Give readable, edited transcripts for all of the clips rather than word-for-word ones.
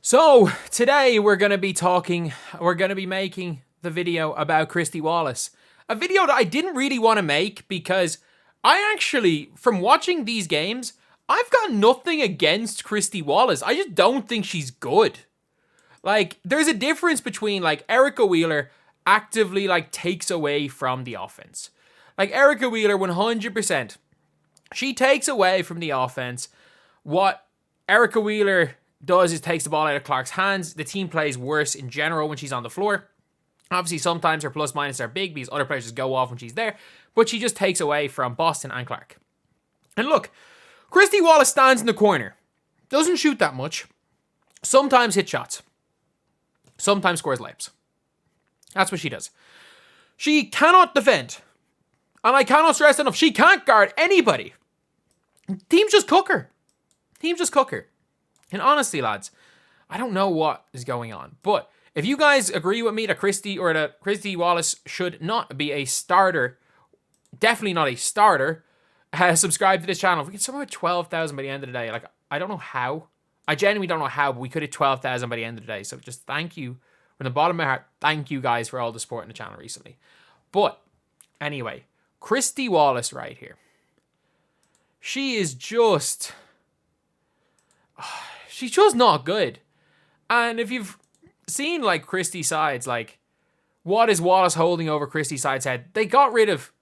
So today we're going to be making the video about Kristy Wallace. A video that I didn't really want to make because I actually, from watching these games, I've got nothing against Kristy Wallace. I just don't think she's good. Like, there's a difference between, like, Erica Wheeler actively, like, takes away from the offense. Like, Erica Wheeler, 100%. She takes away from the offense. What Erica Wheeler does is takes the ball out of Clark's hands. The team plays worse in general when she's on the floor. Obviously, sometimes her plus minus are big because other players just go off when she's there. But she just takes away from Boston and Clark. And look, Kristy Wallace stands in the corner. Doesn't shoot that much. Sometimes hits shots. Sometimes scores layups. That's what she does. She cannot defend. And I cannot stress enough, she can't guard anybody. Teams just cook her. And honestly, lads, I don't know what is going on. But if you guys agree with me that Kristy Wallace should not be a starter, definitely not a starter, subscribe to this channel. If we get somewhere 12,000 by the end of the day, like, I don't know how. I genuinely don't know how, but we could hit 12,000 by the end of the day. So just thank you. From the bottom of my heart, thank you guys for all the support in the channel recently. But anyway, Kristy Wallace right here. She is just... she's just not good. And if you've seen, like, Kristy Sides, like, what is Wallace holding over Kristy Sides' head? They got rid of,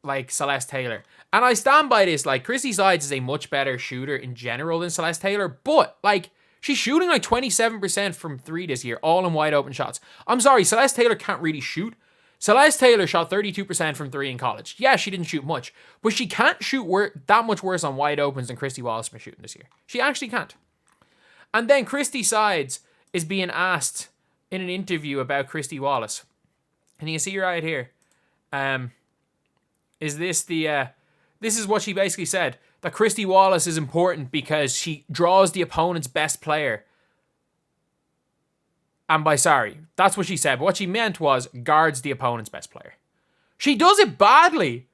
like, Celeste Taylor. And I stand by this, like, Kristy Sides is a much better shooter in general than Celeste Taylor, but, like, she's shooting like 27% from three this year, all in wide open shots. I'm sorry, Celeste Taylor can't really shoot. Celeste Taylor shot 32% from three in college. Yeah, she didn't shoot much, but she can't shoot that much worse on wide opens than Kristy Wallace been shooting this year. She actually can't. And then Kristy Sides is being asked in an interview about Kristy Wallace. And you can see right here. This is what she basically said. That Kristy Wallace is important because she draws the opponent's best player. And that's what she said. But what she meant was guards the opponent's best player. She does it badly.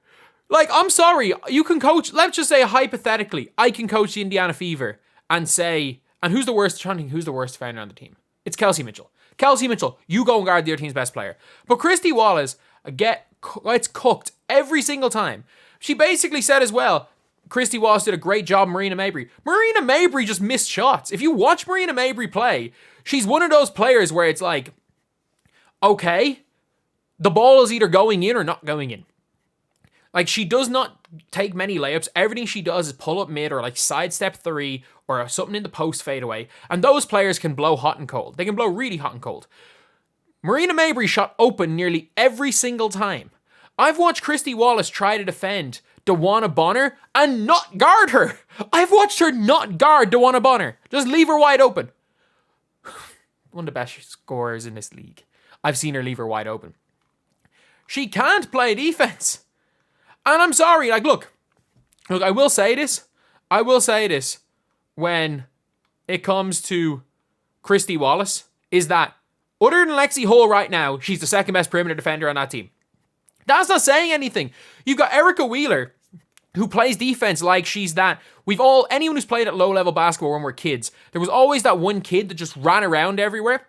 Like, I'm sorry. You can coach, let's just say hypothetically, I can coach the Indiana Fever and say, and who's the worst defender on the team? It's Kelsey Mitchell. Kelsey Mitchell, you go and guard the other team's best player. But Kristy Wallace gets cooked every single time. She basically said as well, Kristy Wallace did a great job, Marina Mabrey. Marina Mabrey just missed shots. If you watch Marina Mabrey play, she's one of those players where it's like, okay, the ball is either going in or not going in. Like, she does not take many layups. Everything she does is pull up mid or like sidestep three or something in the post fadeaway. And those players can blow hot and cold. They can blow really hot and cold. Marina Mabrey shot open nearly every single time. I've watched Kristy Wallace try to defend Dewana Bonner and not guard her. I've watched her not guard Dewana Bonner. Just leave her wide open. One of the best scorers in this league. I've seen her leave her wide open. She can't play defense. And I'm sorry, like, look, I will say this when it comes to Kristy Wallace, is that other than Lexi Hull right now, she's the second best perimeter defender on that team. That's not saying anything. You've got Erica Wheeler, who plays defense like she's that. Anyone who's played at low-level basketball when we're kids, there was always that one kid that just ran around everywhere,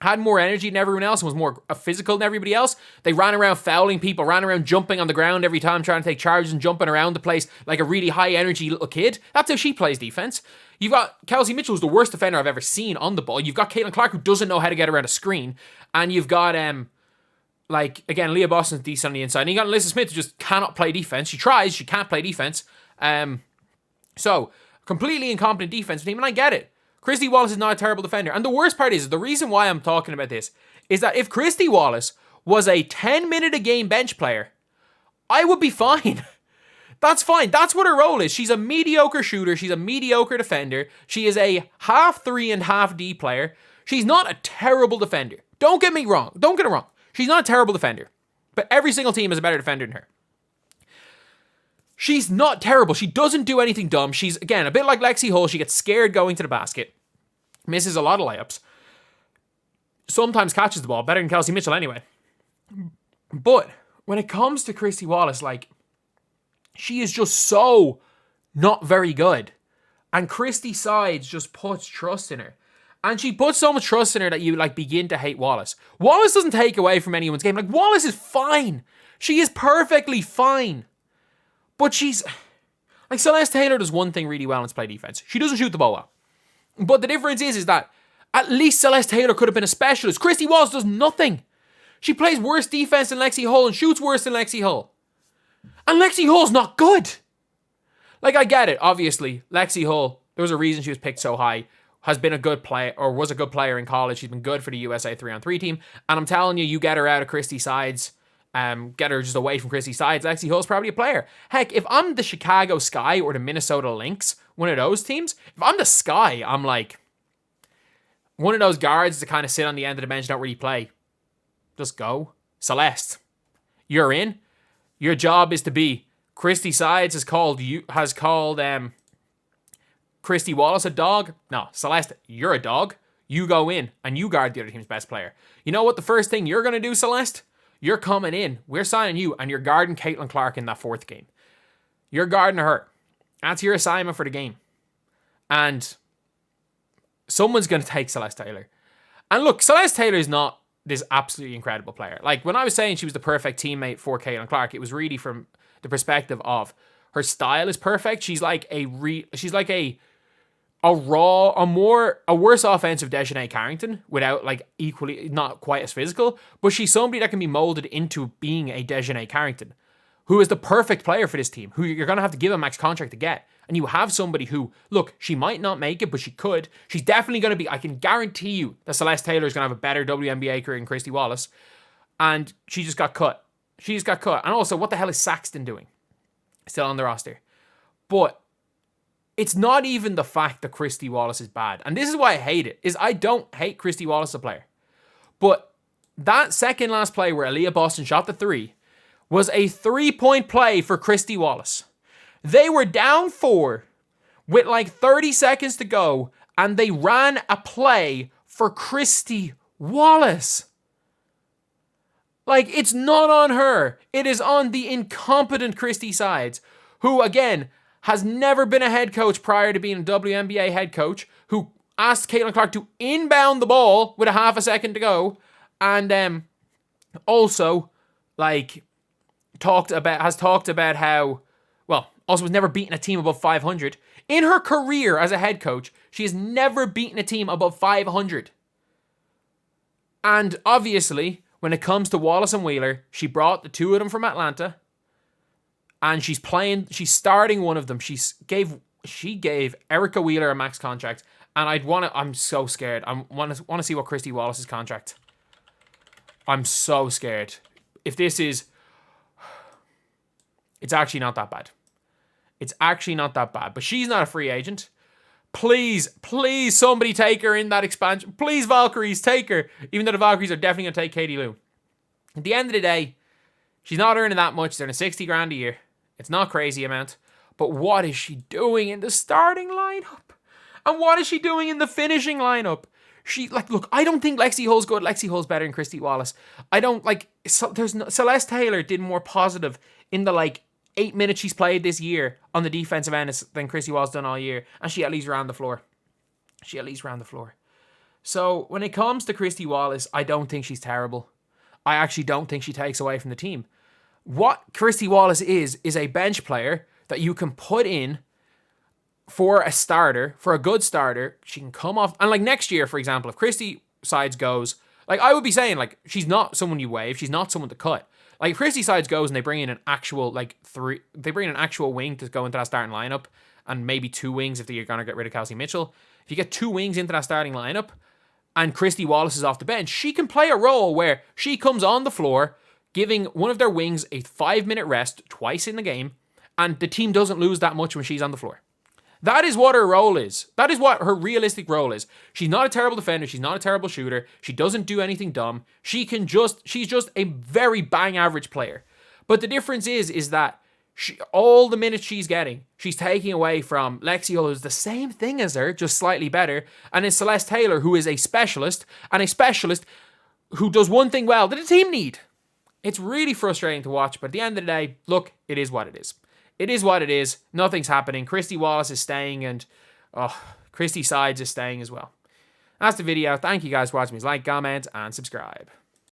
had more energy than everyone else, and was more physical than everybody else. They ran around fouling people, ran around jumping on the ground every time, trying to take charges and jumping around the place like a really high-energy little kid. That's how she plays defense. You've got Kelsey Mitchell, who's the worst defender I've ever seen on the ball. You've got Caitlin Clark, who doesn't know how to get around a screen. And you've got, again, Leah Boston's decent on the inside. And you got Alyssa Smith, who just cannot play defense. She tries, she can't play defense. So, completely incompetent defense team, and I get it. Kristy Wallace is not a terrible defender. And the worst part is, the reason why I'm talking about this is that if Kristy Wallace was a 10-minute-a-game bench player, I would be fine. That's fine. That's what her role is. She's a mediocre shooter. She's a mediocre defender. She is a half 3 and half D player. She's not a terrible defender. Don't get it wrong. She's not a terrible defender. But every single team is a better defender than her. She's not terrible. She doesn't do anything dumb. She's, again, a bit like Lexi Hull. She gets scared going to the basket. Misses a lot of layups. Sometimes catches the ball. Better than Kelsey Mitchell anyway. But when it comes to Kristy Wallace, like, she is just so not very good. And Kristy Sides just puts trust in her. And she puts so much trust in her that you like begin to hate Wallace. Wallace doesn't take away from anyone's game. Like, Wallace is fine. She is perfectly fine. But she's... Like, Celeste Taylor does one thing really well, and it's play defense. She doesn't shoot the ball well. But the difference is that at least Celeste Taylor could have been a specialist. Kristy Wallace does nothing. She plays worse defense than Lexi Hull and shoots worse than Lexi Hull. And Lexi Hull's not good. Like, I get it, obviously. Lexi Hull, there was a reason she was picked so high, has been a good player, or was a good player in college. She's been good for the USA 3-on-3 team. And I'm telling you, you get her out of Kristy's sides, get her just away from Kristy's sides, Lexi Hull's probably a player. Heck, if I'm the Chicago Sky or the Minnesota Lynx, one of those teams, if I'm the Sky, I'm like, one of those guards to kind of sit on the end of the bench, don't really play. Just go. Celeste, you're in. Your job is to be... Kristy Sides has called Kristy Wallace a dog. No, Celeste, you're a dog. You go in and you guard the other team's best player. You know what the first thing you're going to do, Celeste? You're coming in. We're signing you and you're guarding Caitlin Clark in that fourth game. You're guarding her. That's your assignment for the game. And someone's going to take Celeste Taylor. And look, Celeste Taylor is not this absolutely incredible player. Like, when I was saying she was the perfect teammate for Caitlin Clark, it was really from the perspective of her style is perfect. She's like a worse offensive Dejanay Carrington without like equally, not quite as physical, but she's somebody that can be molded into being a Dejanay Carrington, who is the perfect player for this team, who you're going to have to give a max contract to get. And you have somebody who, look, she might not make it, but she could. She's definitely going to be, I can guarantee you that Celeste Taylor is going to have a better WNBA career than Kristy Wallace. And she just got cut. She just got cut. And also, what the hell is Saxton doing? Still on the roster. But it's not even the fact that Kristy Wallace is bad. And this is why I hate it, is I don't hate Kristy Wallace as a player. But that second last play where Aaliyah Boston shot the three was a 3-point play for Kristy Wallace. They were down 4 with like 30 seconds to go, and they ran a play for Kristy Wallace. Like, it's not on her. It is on the incompetent Kristy Sides, who, again, has never been a head coach prior to being a WNBA head coach, who asked Caitlin Clark to inbound the ball with a half a second to go, and also, like, has talked about how, well, also has never beaten a team above 500. In her career as a head coach, she has never beaten a team above 500. And obviously, when it comes to Wallace and Wheeler, she brought the two of them from Atlanta, and she's starting one of them. She gave Erica Wheeler a max contract, and I'm so scared. I want to see what Kristy Wallace's contract. I'm so scared. If this is, it's actually not that bad. It's actually not that bad, but she's not a free agent. Please, please, somebody take her in that expansion. Please, Valkyries, take her. Even though the Valkyries are definitely going to take Katie Lou. At the end of the day, she's not earning that much. They're earning $60,000 a year. It's not crazy amount. But what is she doing in the starting lineup? And what is she doing in the finishing lineup? Look, I don't think Lexi Hull's good. Lexi Hull's better than Kristy Wallace. Celeste Taylor did more positive in the 8 minutes she's played this year on the defensive end than Kristy Wallace done all year. And she at least ran the floor. So when it comes to Kristy Wallace, I don't think she's terrible. I actually don't think she takes away from the team. What Kristy Wallace is a bench player that you can put in for a starter, for a good starter. She can come off. And next year, for example, if Kristy Sides goes, I would be saying, she's not someone you waive. She's not someone to cut. If Kristy Sides goes and they bring in an actual, they bring in an actual wing to go into that starting lineup, and maybe 2 wings if you're going to get rid of Kelsey Mitchell. If you get 2 wings into that starting lineup, and Kristy Wallace is off the bench, she can play a role where she comes on the floor, giving one of their wings a 5-minute rest twice in the game, and the team doesn't lose that much when she's on the floor. That is what her role is. That is what her realistic role is. She's not a terrible defender. She's not a terrible shooter. She doesn't do anything dumb. She's just a very bang average player. But the difference is that all the minutes she's getting, she's taking away from Lexi Hull, who's the same thing as her, just slightly better, and it's Celeste Taylor, who is a specialist, and a specialist who does one thing well that the team need. It's really frustrating to watch, but at the end of the day, look, it is what it is. It is what it is. Nothing's happening. Kristy Wallace is staying, and Kristy Sides is staying as well. That's the video. Thank you guys for watching. Please like, comment, and subscribe.